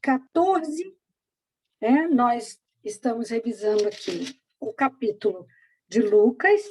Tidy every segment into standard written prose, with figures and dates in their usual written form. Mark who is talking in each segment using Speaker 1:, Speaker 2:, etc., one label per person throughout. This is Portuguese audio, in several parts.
Speaker 1: 14, né? Nós estamos revisando aqui o capítulo de Lucas,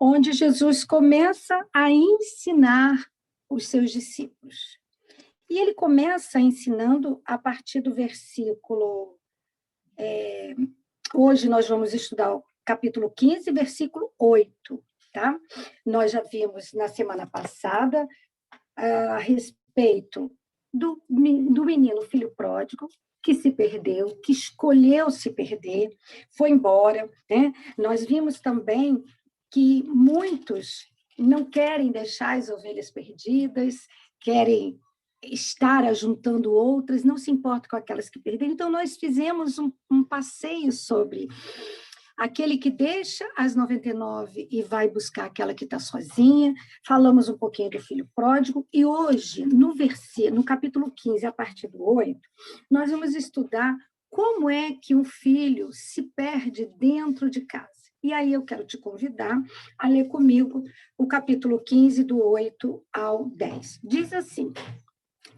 Speaker 1: onde Jesus começa a ensinar os seus discípulos. E ele começa ensinando a partir do versículo... hoje nós vamos estudar o capítulo 15, versículo 8, tá? Nós já vimos na semana passada a respeito do menino filho pródigo, que se perdeu, que escolheu se perder, foi embora, né? Nós vimos também que muitos não querem deixar as ovelhas perdidas, querem estar ajuntando outras, não se importam com aquelas que perderam. Então, nós fizemos um passeio sobre aquele que deixa as 99 e vai buscar aquela que está sozinha. Falamos um pouquinho do filho pródigo, e hoje, no capítulo 15, a partir do 8, nós vamos estudar como é que um filho se perde dentro de casa. E aí eu quero te convidar a ler comigo o capítulo 15, do 8 ao 10. Diz assim: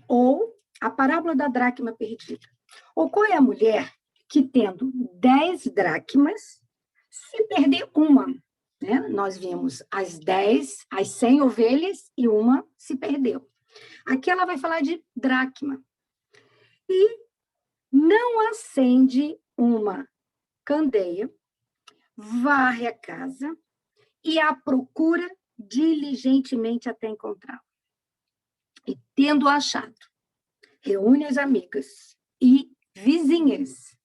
Speaker 1: ou a parábola da dracma perdida. Ou qual é a mulher que, tendo 10 dracmas, se perder uma, né? Nós vimos as 100 ovelhas e uma se perdeu. Aqui ela vai falar de dracma. E não acende uma candeia, varre a casa e a procura diligentemente até encontrá-la. E, tendo achado, reúne as amigas e vizinhas.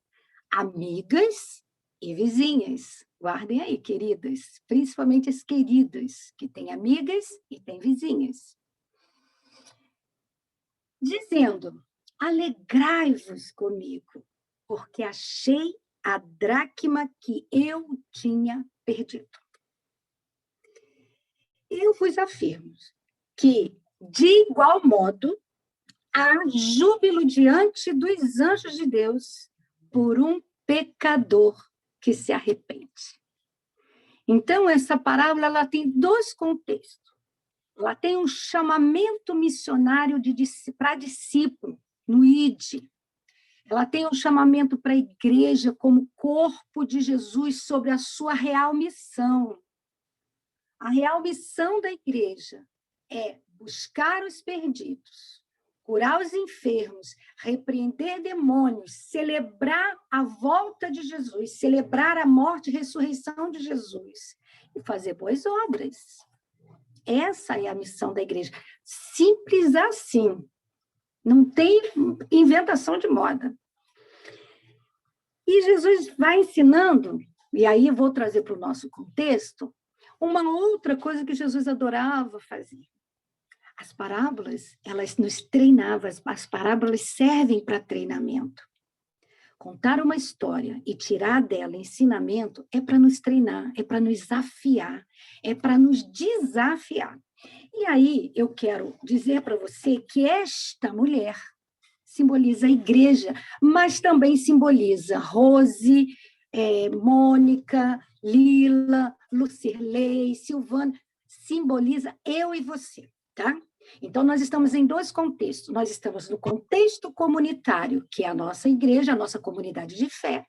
Speaker 1: Amigas e vizinhas. Guardem aí, queridas, principalmente as queridas, que têm amigas e têm vizinhas. Dizendo: alegrai-vos comigo, porque achei a dracma que eu tinha perdido. Eu vos afirmo que, de igual modo, há júbilo diante dos anjos de Deus por um pecador que se arrepende. Então, essa parábola ela tem dois contextos. Ela tem um chamamento missionário para discípulo, no ID. Ela tem um chamamento para a igreja como corpo de Jesus sobre a sua real missão. A real missão da igreja é buscar os perdidos, curar os enfermos, repreender demônios, celebrar a volta de Jesus, celebrar a morte e ressurreição de Jesus e fazer boas obras. Essa é a missão da igreja. Simples assim. Não tem inventação de moda. E Jesus vai ensinando, e aí eu vou trazer para o nosso contexto, uma outra coisa que Jesus adorava fazer. As parábolas, elas nos treinavam, as parábolas servem para treinamento. Contar uma história e tirar dela ensinamento é para nos treinar, é para nos afiar, é para nos desafiar. E aí eu quero dizer para você que esta mulher simboliza a igreja, mas também simboliza Rose, Mônica, Lila, Lucirlei, Silvana, simboliza eu e você, tá? Então, nós estamos em dois contextos. Nós estamos no contexto comunitário, que é a nossa igreja, a nossa comunidade de fé,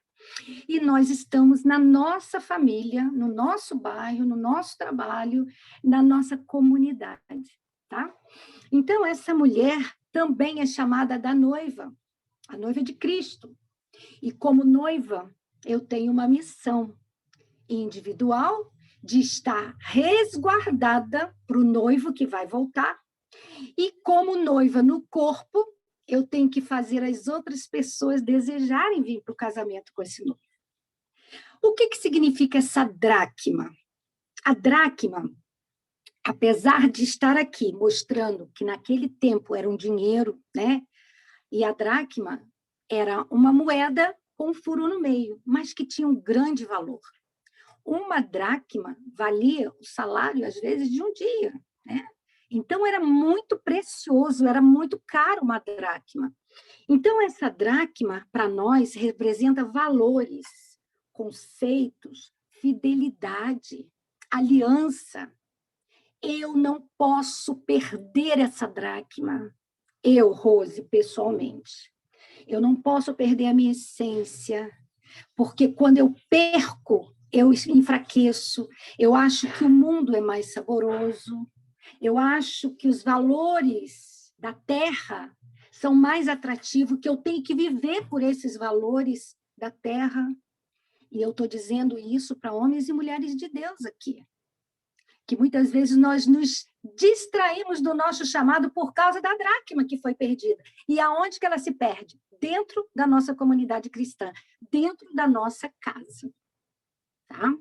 Speaker 1: e nós estamos na nossa família, no nosso bairro, no nosso trabalho, na nossa comunidade, tá? Então, essa mulher também é chamada da noiva, a noiva de Cristo. E como noiva, eu tenho uma missão individual de estar resguardada para o noivo que vai voltar. E como noiva no corpo, eu tenho que fazer as outras pessoas desejarem vir para o casamento com esse noivo. O que significa essa dracma? A dracma, apesar de estar aqui mostrando que naquele tempo era um dinheiro, né? E a dracma era uma moeda com um furo no meio, mas que tinha um grande valor. Uma dracma valia o salário, às vezes, de um dia, né? Então, era muito precioso, era muito caro uma dracma. Então, essa dracma, para nós, representa valores, conceitos, fidelidade, aliança. Eu não posso perder essa dracma, eu, Rose, pessoalmente. Eu não posso perder a minha essência, porque quando eu perco, eu enfraqueço. Eu acho que o mundo é mais saboroso. Eu acho que os valores da terra são mais atrativos, que eu tenho que viver por esses valores da terra. E eu estou dizendo isso para homens e mulheres de Deus aqui, que muitas vezes nós nos distraímos do nosso chamado por causa da dracma que foi perdida. E aonde que ela se perde? Dentro da nossa comunidade cristã, dentro da nossa casa. Tá?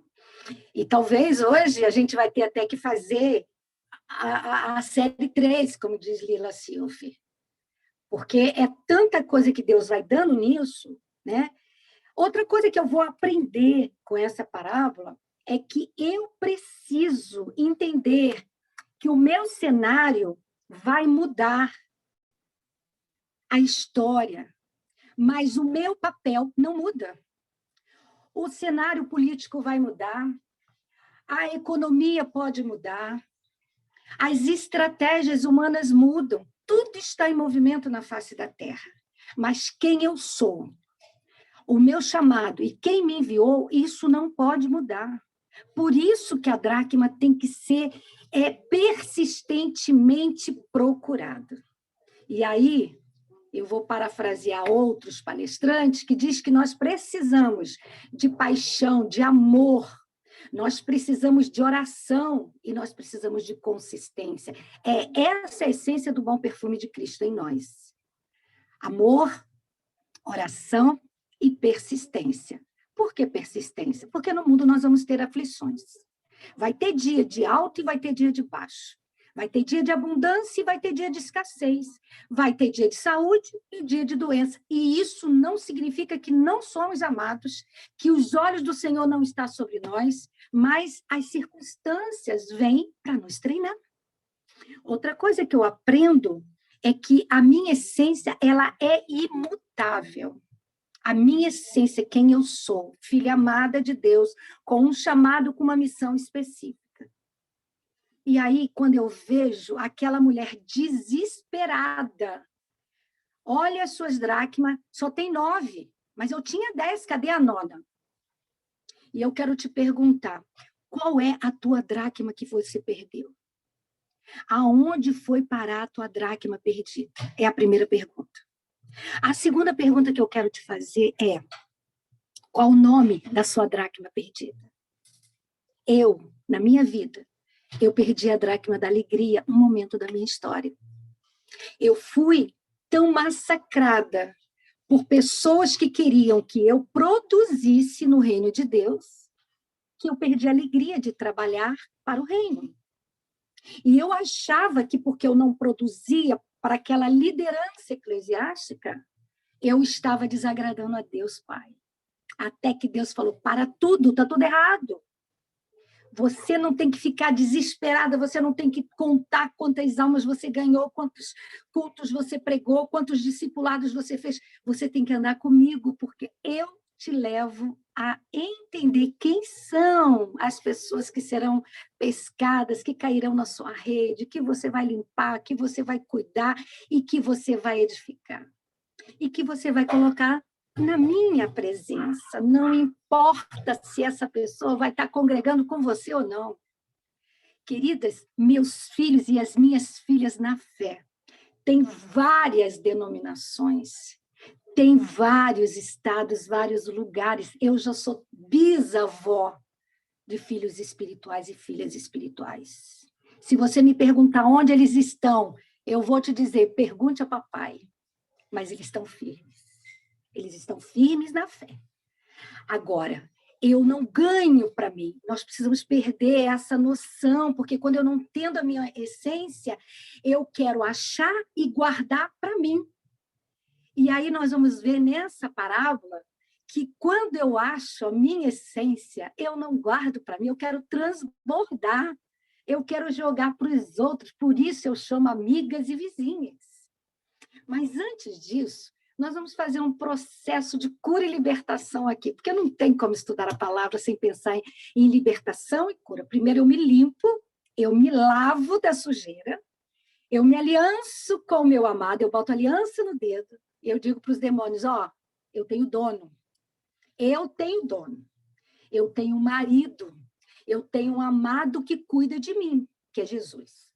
Speaker 1: E talvez hoje a gente vai ter até que fazer a série 3, como diz Lila Silfe, porque é tanta coisa que Deus vai dando nisso, né? Outra coisa que eu vou aprender com essa parábola é que eu preciso entender que o meu cenário vai mudar a história, mas o meu papel não muda. O cenário político vai mudar, a economia pode mudar, as estratégias humanas mudam, tudo está em movimento na face da Terra. Mas quem eu sou, o meu chamado e quem me enviou, isso não pode mudar. Por isso que a dracma tem que ser persistentemente procurada. E aí, eu vou parafrasear outros palestrantes que diz que nós precisamos de paixão, de amor, nós precisamos de oração e nós precisamos de consistência. É essa a essência do bom perfume de Cristo em nós. Amor, oração e persistência. Por que persistência? Porque no mundo nós vamos ter aflições. Vai ter dia de alto e vai ter dia de baixo. Vai ter dia de abundância e vai ter dia de escassez. Vai ter dia de saúde e dia de doença. E isso não significa que não somos amados, que os olhos do Senhor não estão sobre nós, mas as circunstâncias vêm para nos treinar. Outra coisa que eu aprendo é que a minha essência ela é imutável. A minha essência, quem eu sou, filha amada de Deus, com um chamado, com uma missão específica. E aí, quando eu vejo aquela mulher desesperada, olha as suas dracmas, só tem 9, mas eu tinha 10, cadê a 9? E eu quero te perguntar, qual é a tua dracma que você perdeu? Aonde foi parar a tua dracma perdida? É a primeira pergunta. A segunda pergunta que eu quero te fazer é, qual o nome da sua dracma perdida? Eu, na minha vida, eu perdi a dracma da alegria, um momento da minha história. Eu fui tão massacrada por pessoas que queriam que eu produzisse no reino de Deus, que eu perdi a alegria de trabalhar para o reino. E eu achava que porque eu não produzia para aquela liderança eclesiástica, eu estava desagradando a Deus, Pai. Até que Deus falou, para tudo, está tudo errado. Você não tem que ficar desesperada, você não tem que contar quantas almas você ganhou, quantos cultos você pregou, quantos discipulados você fez. Você tem que andar comigo, porque eu te levo a entender quem são as pessoas que serão pescadas, que cairão na sua rede, que você vai limpar, que você vai cuidar e que você vai edificar. E que você vai colocar na minha presença, não importa se essa pessoa vai estar congregando com você ou não. Queridas, meus filhos e as minhas filhas na fé, tem várias denominações, tem vários estados, vários lugares. Eu já sou bisavó de filhos espirituais e filhas espirituais. Se você me perguntar onde eles estão, eu vou te dizer, pergunte a papai. Mas eles estão firmes. Eles estão firmes na fé. Agora, eu não ganho para mim. Nós precisamos perder essa noção, porque quando eu não entendo a minha essência, eu quero achar e guardar para mim. E aí nós vamos ver nessa parábola que quando eu acho a minha essência, eu não guardo para mim, eu quero transbordar, eu quero jogar para os outros, por isso eu chamo amigas e vizinhas. Mas antes disso, nós vamos fazer um processo de cura e libertação aqui, porque não tem como estudar a palavra sem pensar em libertação e cura. Primeiro eu me limpo, eu me lavo da sujeira, eu me alianço com o meu amado, eu boto aliança no dedo, Eu digo para os demônios, ó, eu tenho dono. Eu tenho dono. Eu tenho um marido. Eu tenho um amado que cuida de mim, que é Jesus.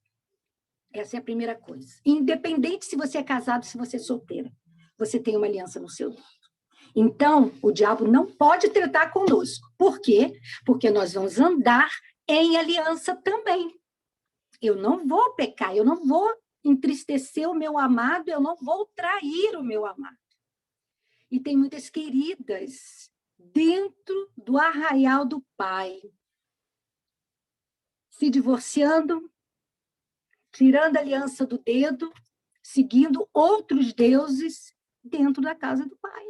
Speaker 1: Essa é a primeira coisa. Independente se você é casado, se você é solteira, você tem uma aliança no seu dedo. Então, o diabo não pode tratar conosco. Por quê? Porque nós vamos andar em aliança também. Eu não vou pecar, eu não vou entristecer o meu amado, eu não vou trair o meu amado. E tem muitas queridas dentro do arraial do Pai, se divorciando, tirando a aliança do dedo, seguindo outros deuses dentro da casa do Pai.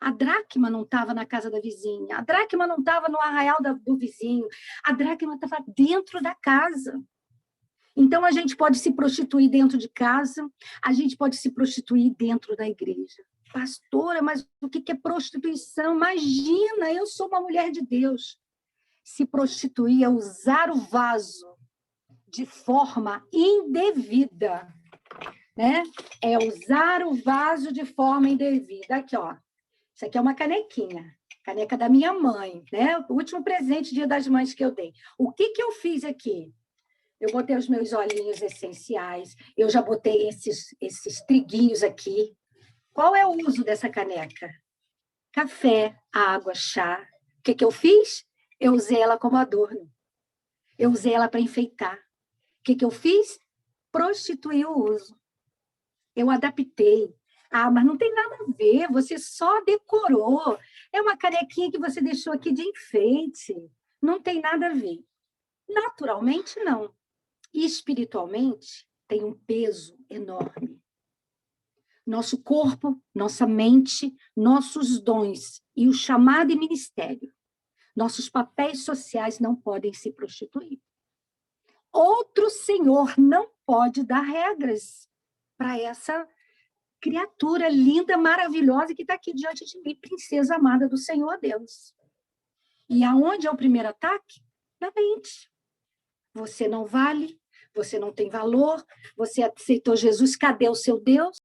Speaker 1: A dracma não estava na casa da vizinha, a dracma não estava no arraial do vizinho, a dracma estava dentro da casa. Então, a gente pode se prostituir dentro de casa, a gente pode se prostituir dentro da igreja. Pastora, mas o que é prostituição? Imagina, eu sou uma mulher de Deus. Se prostituir é usar o vaso de forma indevida, né? É usar o vaso de forma indevida. Aqui, ó. Isso aqui é uma canequinha, caneca da minha mãe, né? O último presente, Dia das Mães, que eu dei. O que eu fiz aqui? Eu botei os meus olhinhos essenciais, eu já botei esses triguinhos aqui. Qual é o uso dessa caneca? Café, água, chá. O que eu fiz? Eu usei ela como adorno. Eu usei ela para enfeitar. O que eu fiz? Prostituí o uso. Eu adaptei. Ah, mas não tem nada a ver, você só decorou. É uma canequinha que você deixou aqui de enfeite. Não tem nada a ver. Naturalmente, não. E espiritualmente, tem um peso enorme. Nosso corpo, nossa mente, nossos dons e o chamado e ministério, nossos papéis sociais não podem se prostituir. Outro senhor não pode dar regras para essa criatura linda, maravilhosa que está aqui diante de mim, princesa amada do Senhor Deus. E aonde é o primeiro ataque? Na mente. Você não vale, você não tem valor, você aceitou Jesus, cadê o seu Deus?